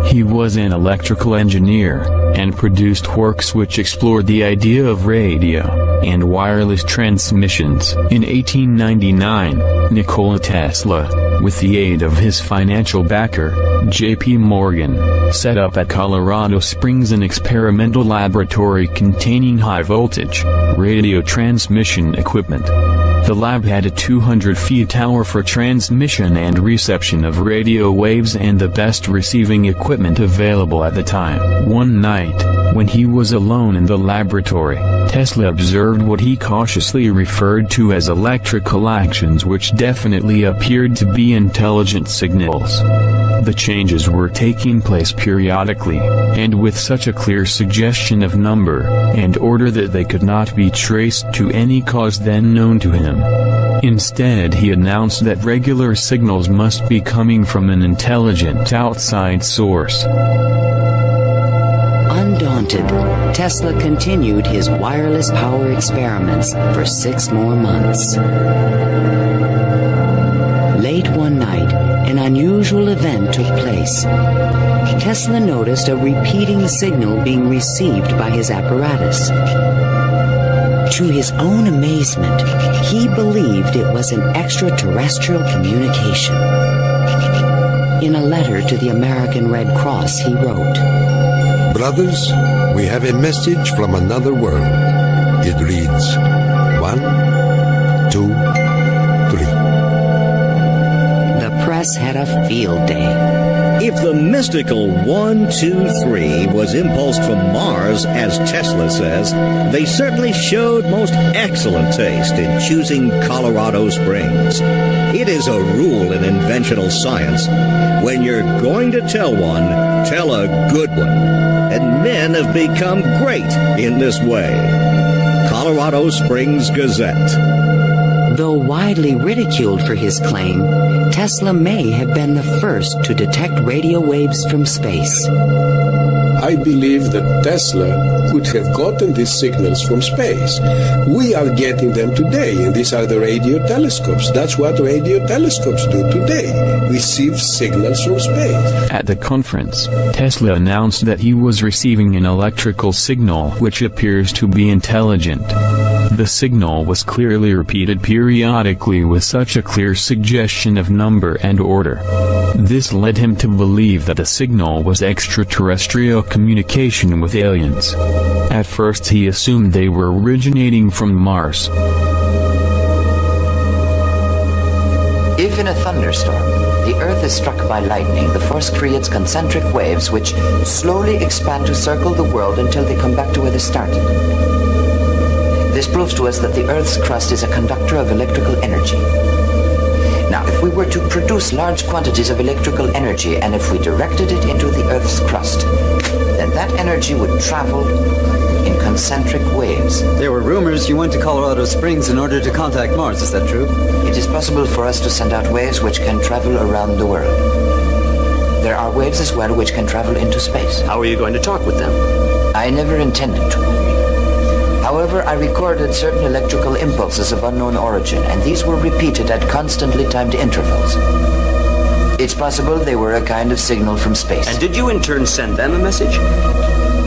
He was an electrical engineer and produced works which explored the idea of radio and wireless transmissions. In 1899, Nikola Tesla, with the aid of his financial backer, J.P. Morgan, set up at Colorado Springs an experimental laboratory containing high-voltage radio transmission equipment. The lab had a 200-foot tower for transmission and reception of radio waves and the best receiving equipment available at the time. One night, when he was alone in the laboratory, Tesla observed what he cautiously referred to as electrical actions which definitely appeared to be intelligent signals. The changes were taking place periodically, and with such a clear suggestion of number and order that they could not be traced to any cause then known to him. Instead, he announced that regular signals must be coming from an intelligent outside source. Undaunted, Tesla continued his wireless power experiments for 6 more months. Late one night, an unusual event took place. Tesla noticed a repeating signal being received by his apparatus. To his own amazement, he believed it was an extraterrestrial communication. In a letter to the American Red Cross, he wrote, "Brothers, we have a message from another world. It reads, 1, 2, 3. The press had a field day. If the mystical 1, 2, 3 was impulsed from Mars, as Tesla says, they certainly showed most excellent taste in choosing Colorado Springs. It is a rule in inventional science. When you're going to tell one, tell a good one. And men have become great in this way. Colorado Springs Gazette. Though widely ridiculed for his claim, Tesla may have been the first to detect radio waves from space. I believe that Tesla could have gotten these signals from space. We are getting them today, and these are the radio telescopes. That's what radio telescopes do today, receive signals from space. At the conference, Tesla announced that he was receiving an electrical signal which appears to be intelligent. The signal was clearly repeated periodically with such a clear suggestion of number and order. This led him to believe that the signal was extraterrestrial communication with aliens. At first he assumed they were originating from Mars. If in a thunderstorm, the Earth is struck by lightning, the force creates concentric waves which slowly expand to circle the world until they come back to where they started. This proves to us that the Earth's crust is a conductor of electrical energy. Now, if we were to produce large quantities of electrical energy and if we directed it into the Earth's crust, then that energy would travel in concentric waves. There were rumors you went to Colorado Springs in order to contact Mars. Is that true? It is possible for us to send out waves which can travel around the world. There are waves as well which can travel into space. How are you going to talk with them? I never intended to. However, I recorded certain electrical impulses of unknown origin, and these were repeated at constantly timed intervals. It's possible they were a kind of signal from space. And did you in turn send them a message?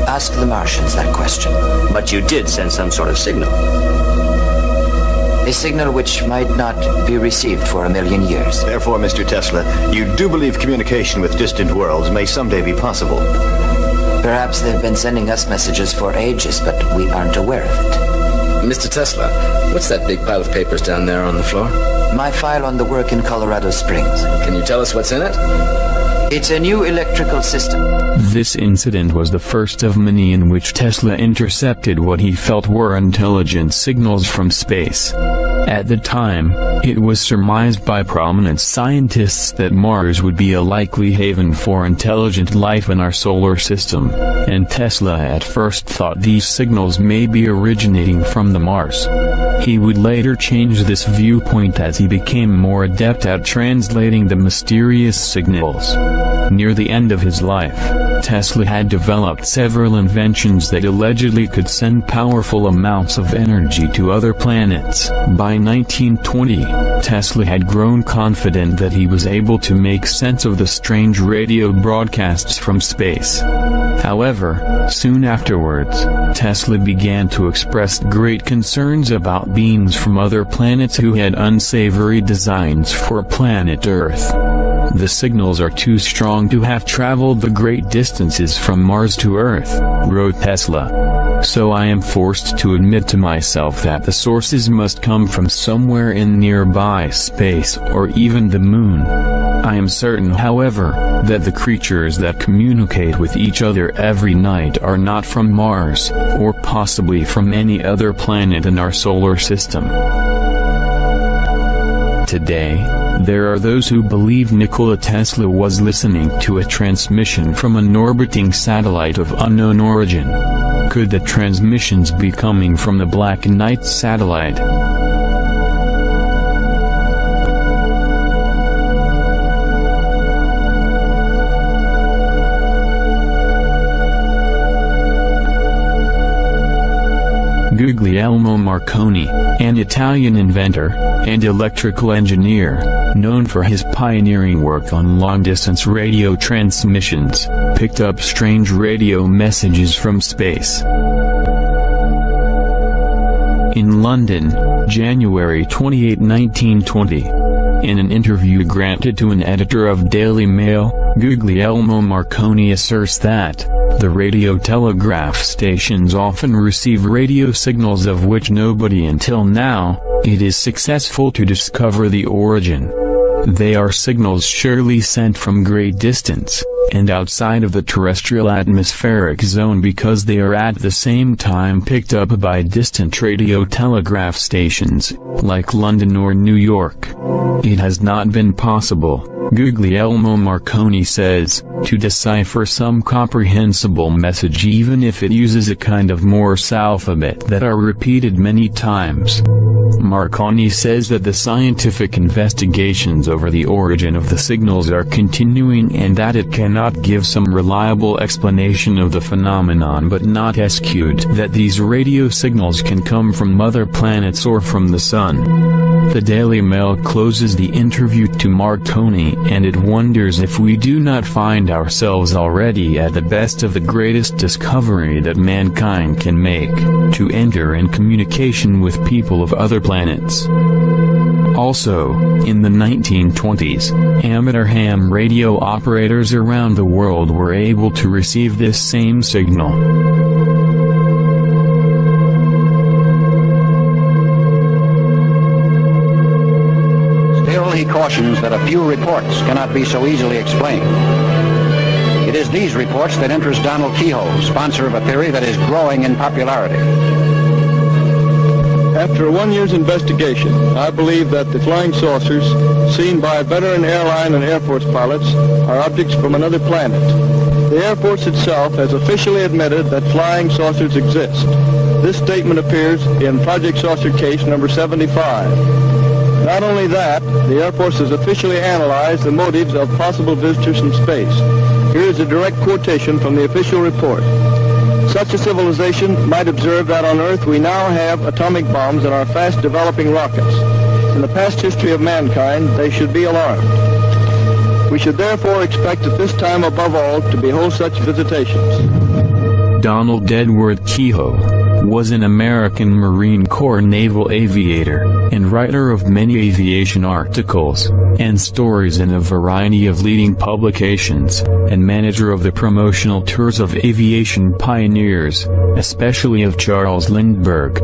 Ask the Martians that question. But you did send some sort of signal. A signal which might not be received for 1,000,000 years. Therefore, Mr. Tesla, you do believe communication with distant worlds may someday be possible. Perhaps they've been sending us messages for ages, but we aren't aware of it. Mr. Tesla, what's that big pile of papers down there on the floor? My file on the work in Colorado Springs. Can you tell us what's in it? It's a new electrical system. This incident was the first of many in which Tesla intercepted what he felt were intelligent signals from space. At the time, it was surmised by prominent scientists that Mars would be a likely haven for intelligent life in our solar system, and Tesla at first thought these signals may be originating from the Mars. He would later change this viewpoint as he became more adept at translating the mysterious signals. Near the end of his life, Tesla had developed several inventions that allegedly could send powerful amounts of energy to other planets. By 1920, Tesla had grown confident that he was able to make sense of the strange radio broadcasts from space. However, soon afterwards, Tesla began to express great concerns about beings from other planets who had unsavory designs for planet Earth. The signals are too strong to have traveled the great distances from Mars to Earth, wrote Tesla. So I am forced to admit to myself that the sources must come from somewhere in nearby space or even the moon. I am certain, however, that the creatures that communicate with each other every night are not from Mars, or possibly from any other planet in our solar system. Today, there are those who believe Nikola Tesla was listening to a transmission from an orbiting satellite of unknown origin. Could the transmissions be coming from the Black Knight satellite? Guglielmo Marconi, an Italian inventor and electrical engineer, known for his pioneering work on long-distance radio transmissions, picked up strange radio messages from space. In London, January 28, 1920. In an interview granted to an editor of Daily Mail, Guglielmo Marconi asserts that the radio telegraph stations often receive radio signals of which nobody until now, it is successful to discover the origin. They are signals surely sent from great distance, and outside of the terrestrial atmospheric zone, because they are at the same time picked up by distant radio telegraph stations, like London or New York. It has not been possible, Guglielmo Marconi says, to decipher some comprehensible message even if it uses a kind of Morse alphabet that are repeated many times. Marconi says that the scientific investigations over the origin of the signals are continuing and that it cannot give some reliable explanation of the phenomenon, but not exclude that these radio signals can come from other planets or from the sun. The Daily Mail closes the interview to Marconi and it wonders if we do not find ourselves already at the best of the greatest discovery that mankind can make, to enter in communication with people of other planets. Also, in the 1920s, amateur ham radio operators around the world were able to receive this same signal. Still, he cautions that a few reports cannot be so easily explained. It is these reports that interest Donald Keyhoe, sponsor of a theory that is growing in popularity. After a 1 year's investigation, I believe that the flying saucers seen by veteran airline and Air Force pilots are objects from another planet. The Air Force itself has officially admitted that flying saucers exist. This statement appears in Project Saucer Case number 75. Not only that, the Air Force has officially analyzed the motives of possible visitors from space. Here is a direct quotation from the official report. Such a civilization might observe that on Earth we now have atomic bombs and are fast developing rockets. In the past history of mankind, they should be alarmed. We should therefore expect at this time above all to behold such visitations. Donald Edward Keyhoe was an American Marine Corps naval aviator and writer of many aviation articles and stories in a variety of leading publications, and manager of the promotional tours of aviation pioneers, especially of Charles Lindbergh.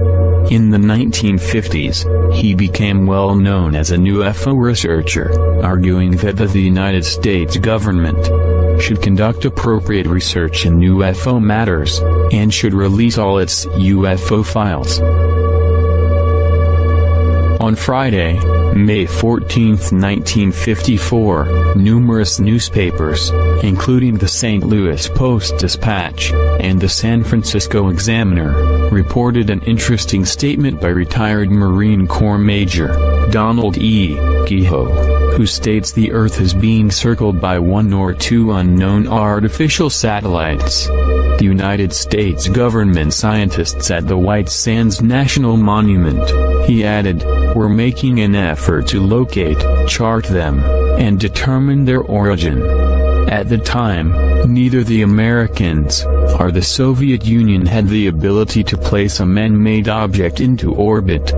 In the 1950s, he became well known as a UFO researcher, arguing that the United States government should conduct appropriate research in UFO matters, and should release all its UFO files. On Friday, May 14, 1954, numerous newspapers, including the St. Louis Post-Dispatch and the San Francisco Examiner, reported an interesting statement by retired Marine Corps Major Donald E. Kehoe, who states the Earth is being circled by one or two unknown artificial satellites. The United States government scientists at the White Sands National Monument, he added, were making an effort to locate, chart them, and determine their origin. At the time, neither the Americans or the Soviet Union had the ability to place a man-made object into orbit.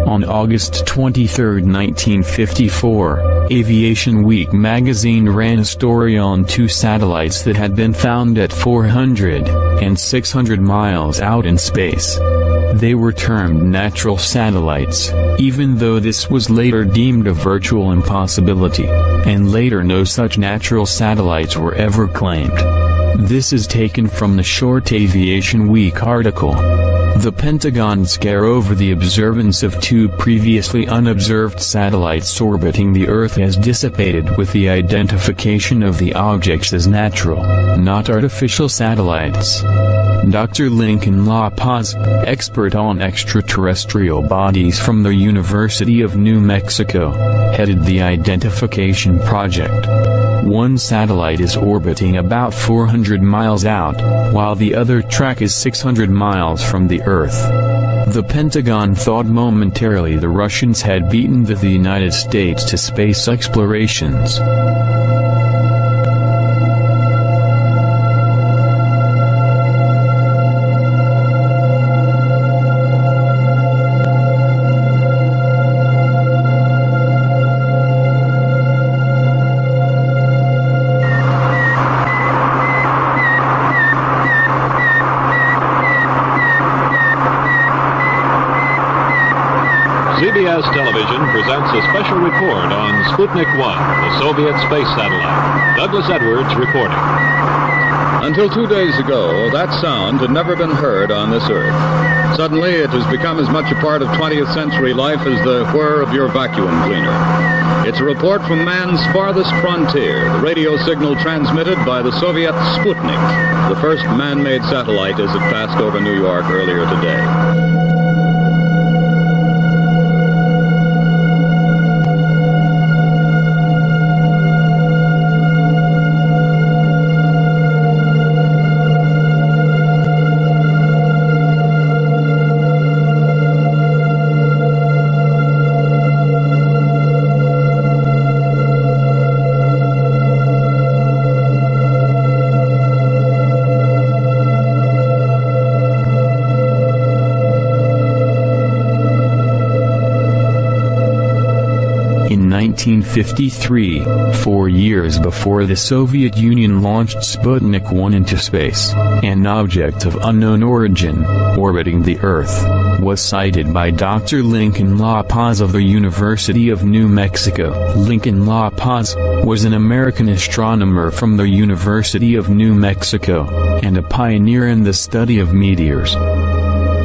On August 23, 1954, Aviation Week magazine ran a story on two satellites that had been found at 400 and 600 miles out in space. They were termed natural satellites, even though this was later deemed a virtual impossibility, and later no such natural satellites were ever claimed. This is taken from the short Aviation Week article. The Pentagon's scare over the observance of two previously unobserved satellites orbiting the Earth has dissipated with the identification of the objects as natural, not artificial satellites. Dr. Lincoln La Paz, expert on extraterrestrial bodies from the University of New Mexico, headed the identification project. One satellite is orbiting about 400 miles out, while the other track is 600 miles from the Earth. The Pentagon thought momentarily the Russians had beaten the United States to space explorations. CBS Television presents a special report on Sputnik 1, the Soviet space satellite. Douglas Edwards reporting. Until 2 days ago, that sound had never been heard on this Earth. Suddenly, it has become as much a part of 20th century life as the whir of your vacuum cleaner. It's a report from man's farthest frontier, the radio signal transmitted by the Soviet Sputnik, the first man-made satellite as it passed over New York earlier today. In 1953, 4 years before the Soviet Union launched Sputnik 1 into space, an object of unknown origin, orbiting the Earth, was sighted by Dr. Lincoln La Paz of the University of New Mexico. Lincoln La Paz was an American astronomer from the University of New Mexico, and a pioneer in the study of meteors.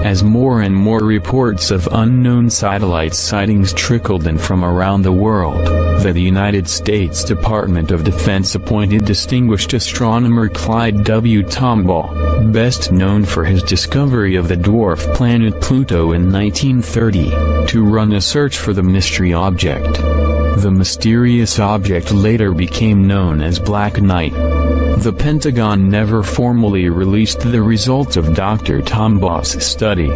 As more and more reports of unknown satellite sightings trickled in from around the world, the United States Department of Defense appointed distinguished astronomer Clyde W. Tombaugh, best known for his discovery of the dwarf planet Pluto in 1930, to run a search for the mystery object. The mysterious object later became known as Black Knight. The Pentagon never formally released the results of Dr. Tombaugh's study.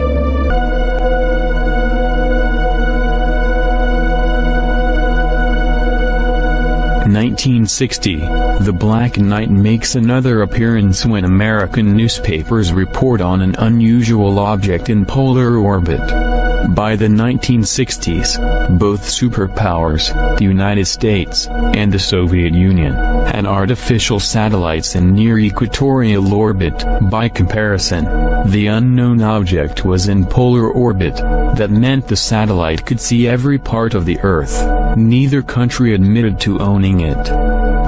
In 1960, the Black Knight makes another appearance when American newspapers report on an unusual object in polar orbit. By the 1960s, both superpowers, the United States and the Soviet Union, had artificial satellites in near equatorial orbit. By comparison, the unknown object was in polar orbit. That meant the satellite could see every part of the Earth. Neither country admitted to owning it.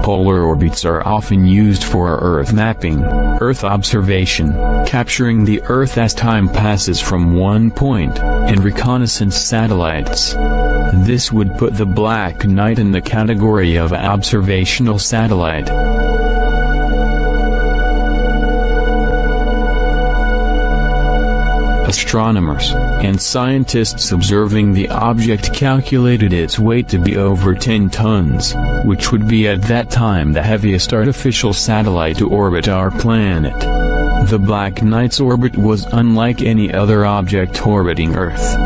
Polar orbits are often used for Earth mapping, Earth observation, capturing the Earth as time passes from one point, and reconnaissance satellites. This would put the Black Knight in the category of an observational satellite. astronomers and scientists observing the object calculated its weight to be over 10 tons, which would be at that time the heaviest artificial satellite to orbit our planet. The Black Knight's orbit was unlike any other object orbiting Earth.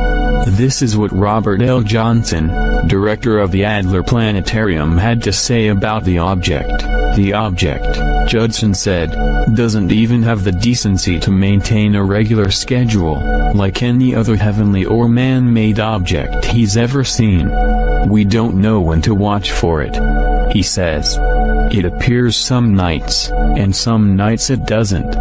This is what Robert L. Johnson, director of the Adler Planetarium, had to say about the object. The object, Judson said, doesn't even have the decency to maintain a regular schedule, like any other heavenly or man-made object he's ever seen. We don't know when to watch for it. He says. It appears some nights, and some nights it doesn't.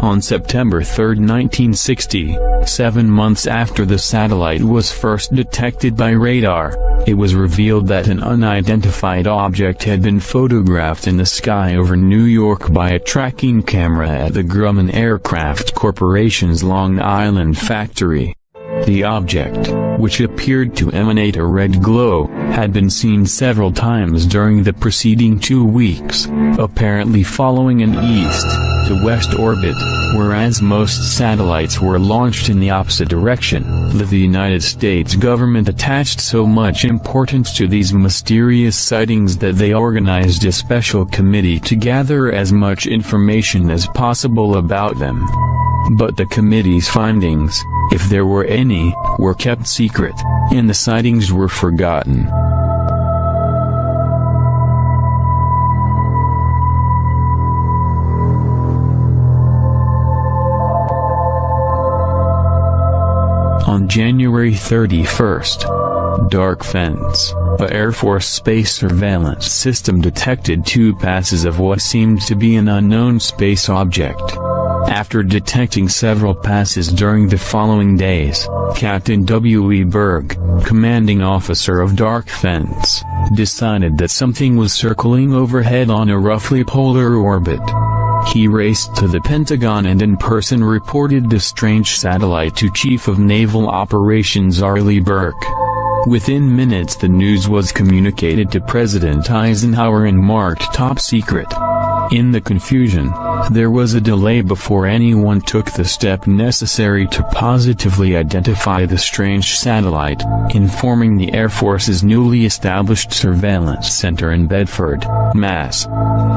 On September 3, 1960, 7 months after the satellite was first detected by radar, it was revealed that an unidentified object had been photographed in the sky over New York by a tracking camera at the Grumman Aircraft Corporation's Long Island factory. The object, which appeared to emanate a red glow, had been seen several times during the preceding 2 weeks, apparently following an east-to-west orbit, whereas most satellites were launched in the opposite direction. The United States government attached so much importance to these mysterious sightings that they organized a special committee to gather as much information as possible about them. But the committee's findings, if there were any, were kept secret, and the sightings were forgotten. On January 31st, Dark Fence, a Air Force space surveillance system, detected 2 passes of what seemed to be an unknown space object. After detecting several passes during the following days, Captain W. E. Berg, commanding officer of Dark Fence, decided that something was circling overhead on a roughly polar orbit. He raced to the Pentagon and in person reported the strange satellite to Chief of Naval Operations Arleigh Burke. Within minutes the news was communicated to President Eisenhower and marked top secret. In the confusion, there was a delay before anyone took the step necessary to positively identify the strange satellite, informing the Air Force's newly established Surveillance Center in Bedford, Mass.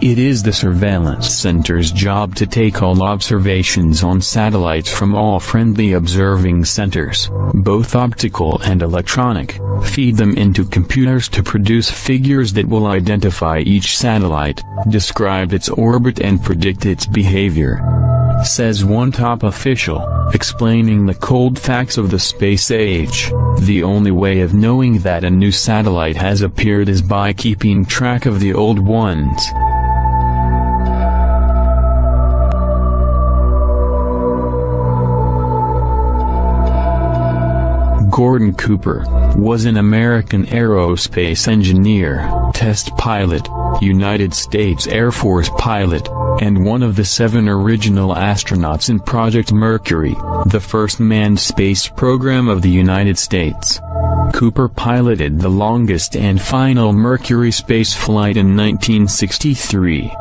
It is the Surveillance Center's job to take all observations on satellites from all friendly observing centers, both optical and electronic, feed them into computers to produce figures that will identify each satellite, describe its orbit and predict its behavior. Says one top official, explaining the cold facts of the space age. The only way of knowing that a new satellite has appeared is by keeping track of the old ones. Gordon Cooper was an American aerospace engineer, test pilot, United States Air Force pilot, and one of the 7 original astronauts in Project Mercury, the first manned space program of the United States. Cooper piloted the longest and final Mercury space flight in 1963.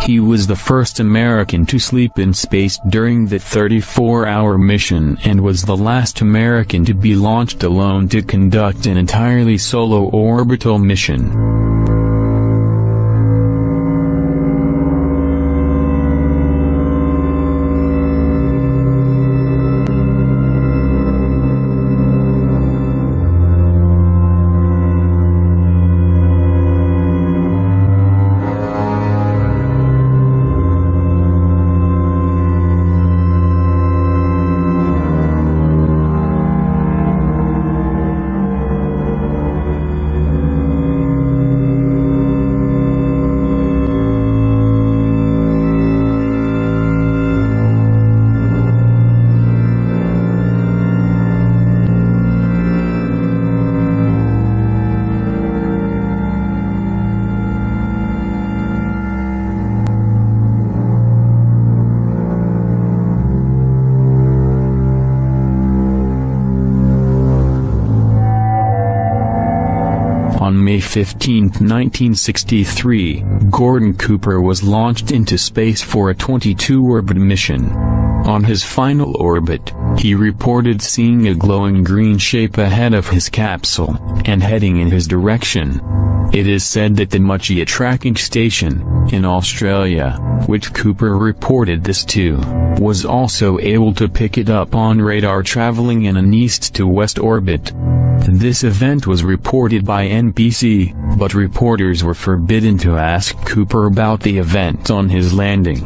He was the first American to sleep in space during the 34-hour mission and was the last American to be launched alone to conduct an entirely solo orbital mission. On May 15, 1963, Gordon Cooper was launched into space for a 22-orbit mission. On his final orbit, he reported seeing a glowing green shape ahead of his capsule, and heading in his direction. It is said that the Muchia tracking station, in Australia, which Cooper reported this to, was also able to pick it up on radar traveling in an east-to-west orbit. This event was reported by NBC, but reporters were forbidden to ask Cooper about the event on his landing.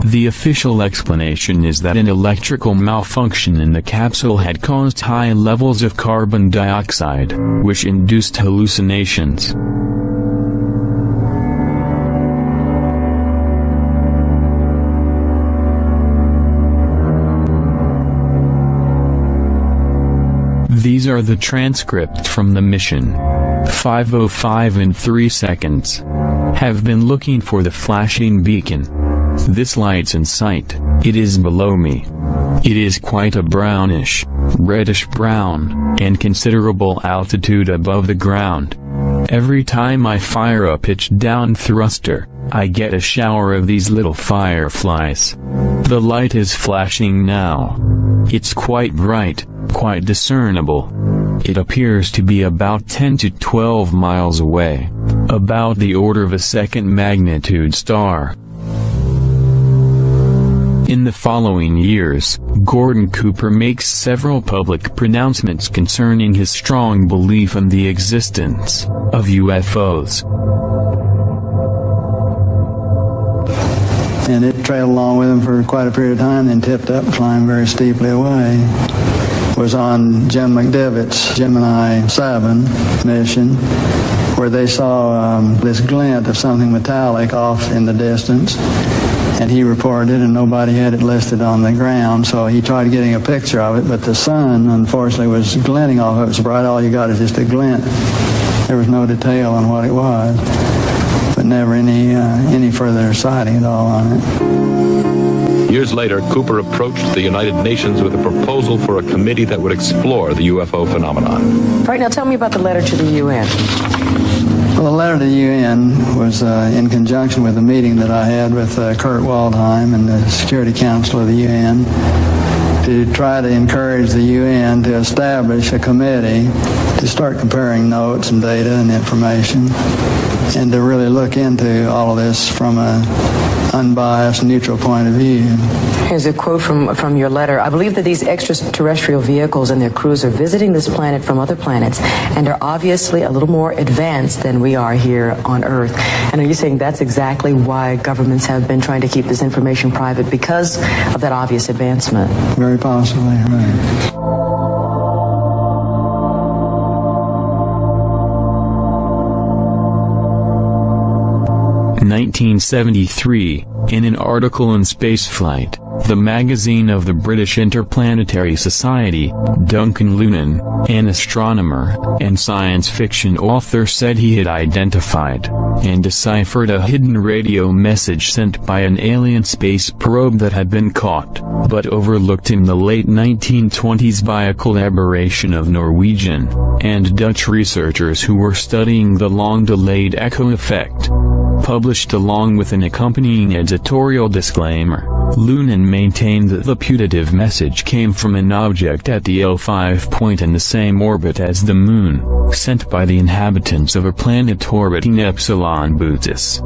The official explanation is that an electrical malfunction in the capsule had caused high levels of carbon dioxide, which induced hallucinations. These are the transcripts from the mission. 5:05 and 3 seconds. Have been looking for the flashing beacon. This light's in sight. It is below me. It is quite a brownish, reddish-brown, and considerable altitude above the ground. Every time I fire a pitch-down thruster, I get a shower of these little fireflies. The light is flashing now. It's quite bright, quite discernible. It appears to be about 10 to 12 miles away, about the order of a second magnitude star. In the following years, Gordon Cooper makes several public pronouncements concerning his strong belief in the existence of UFOs. And it trailed along with him for quite a period of time, then tipped up and climbed very steeply away. Was on Jim McDivitt's Gemini 7 mission, where they saw this glint of something metallic off in the distance. And he reported, and nobody had it listed on the ground, so he tried getting a picture of it, but the sun, unfortunately, was glinting off of it so bright, all you got is just a glint. There was no detail on what it was, but never any further sighting at all on it. Years later, Cooper approached the United Nations with a proposal for a committee that would explore the UFO phenomenon. Right, now tell me about the letter to the UN. Well, the letter to the UN was in conjunction with a meeting that I had with Kurt Waldheim and the Security Council of the UN to try to encourage the UN to establish a committee to start comparing notes and data and information and to really look into all of this from an unbiased, neutral point of view. Here's a quote from your letter. I believe that these extraterrestrial vehicles and their crews are visiting this planet from other planets and are obviously a little more advanced than we are here on Earth. And are you saying that's exactly why governments have been trying to keep this information private, because of that obvious advancement? Very possibly, right. 1973, in an article in Spaceflight, the magazine of the British Interplanetary Society, Duncan Lunan, an astronomer and science fiction author, said he had identified and deciphered a hidden radio message sent by an alien space probe that had been caught, but overlooked in the late 1920s by a collaboration of Norwegian and Dutch researchers who were studying the long-delayed echo effect. Published along with an accompanying editorial disclaimer, Lunan maintained that the putative message came from an object at the L5 point in the same orbit as the Moon, sent by the inhabitants of a planet orbiting Epsilon Bootis.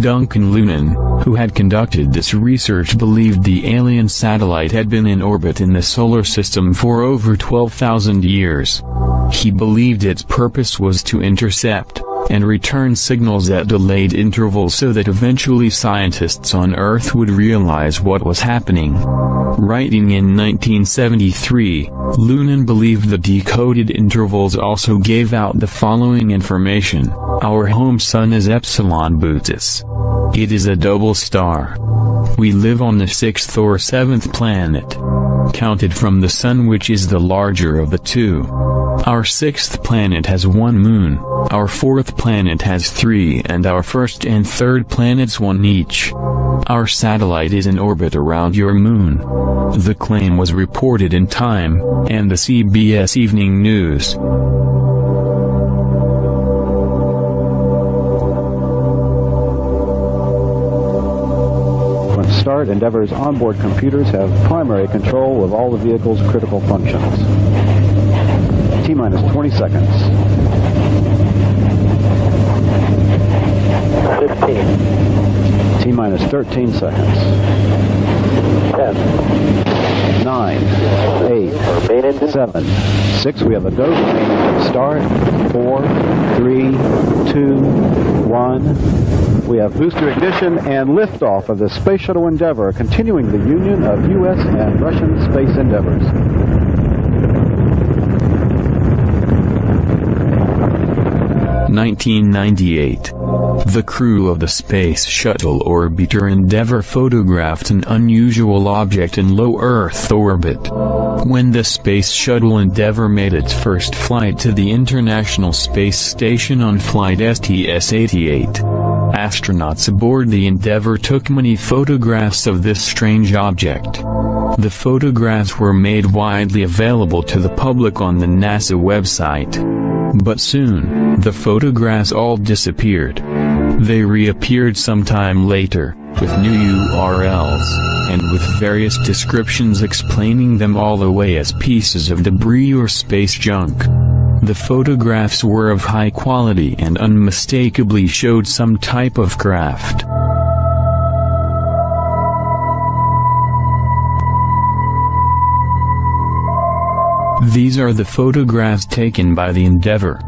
Duncan Lunan, who had conducted this research, believed the alien satellite had been in orbit in the solar system for over 12,000 years. He believed its purpose was to intercept and return signals at delayed intervals so that eventually scientists on Earth would realize what was happening. Writing in 1973, Lunan believed the decoded intervals also gave out the following information: our home sun is Epsilon Bootis. It is a double star. We live on the 6th or 7th planet, counted from the sun, which is the larger of the two. Our 6th planet has 1 moon, our 4th planet has 3, and our 1st and 3rd planets 1 each. Our satellite is in orbit around your moon. The claim was reported in Time and the CBS Evening News. start, Endeavour's onboard computers have primary control of all the vehicle's critical functions. T-minus 20 seconds. 15. T-minus 13 seconds. 10. 9, 8, 7, 6. We have a go. Main engine start. 4, 3, 2, 1. We have booster ignition and liftoff of the Space Shuttle Endeavour, continuing the union of U.S. and Russian space endeavors. (1998). The crew of the Space Shuttle Orbiter Endeavour photographed an unusual object in low Earth orbit. When the Space Shuttle Endeavour made its first flight to the International Space Station on flight STS-88, astronauts aboard the Endeavour took many photographs of this strange object. The photographs were made widely available to the public on the NASA website. But soon, the photographs all disappeared. They reappeared sometime later, with new URLs, and with various descriptions explaining them all away as pieces of debris or space junk. The photographs were of high quality and unmistakably showed some type of craft. These are the photographs taken by the Endeavour.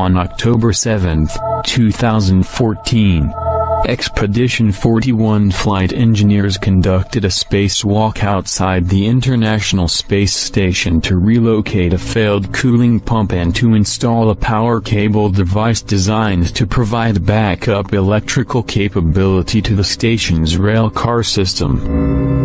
On October 7, 2014, Expedition 41 flight engineers conducted a spacewalk outside the International Space Station to relocate a failed cooling pump and to install a power cable device designed to provide backup electrical capability to the station's rail car system.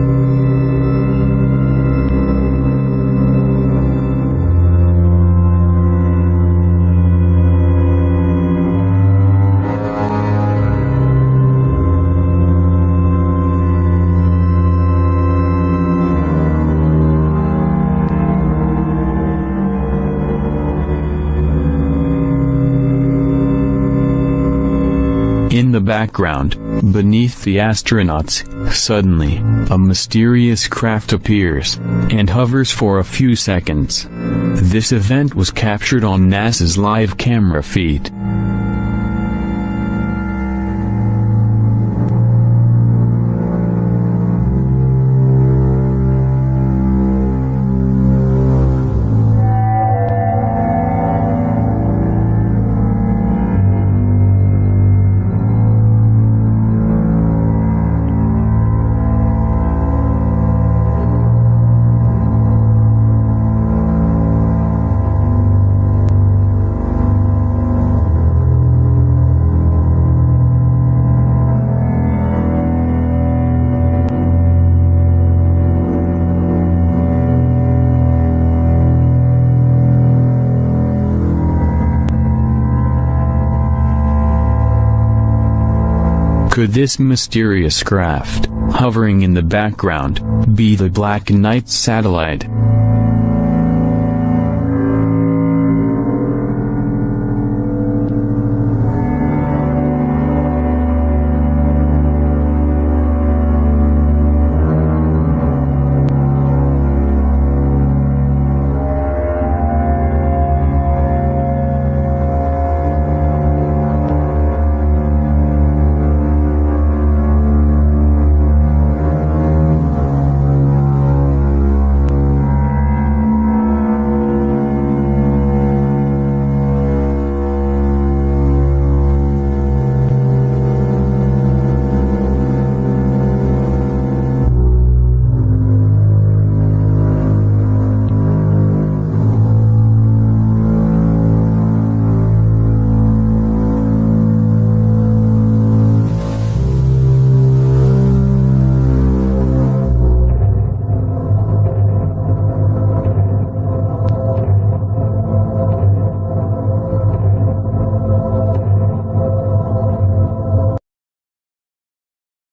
In the background, beneath the astronauts, suddenly, a mysterious craft appears, and hovers for a few seconds. This event was captured on NASA's live camera feed. Could this mysterious craft, hovering in the background, be the Black Knight satellite?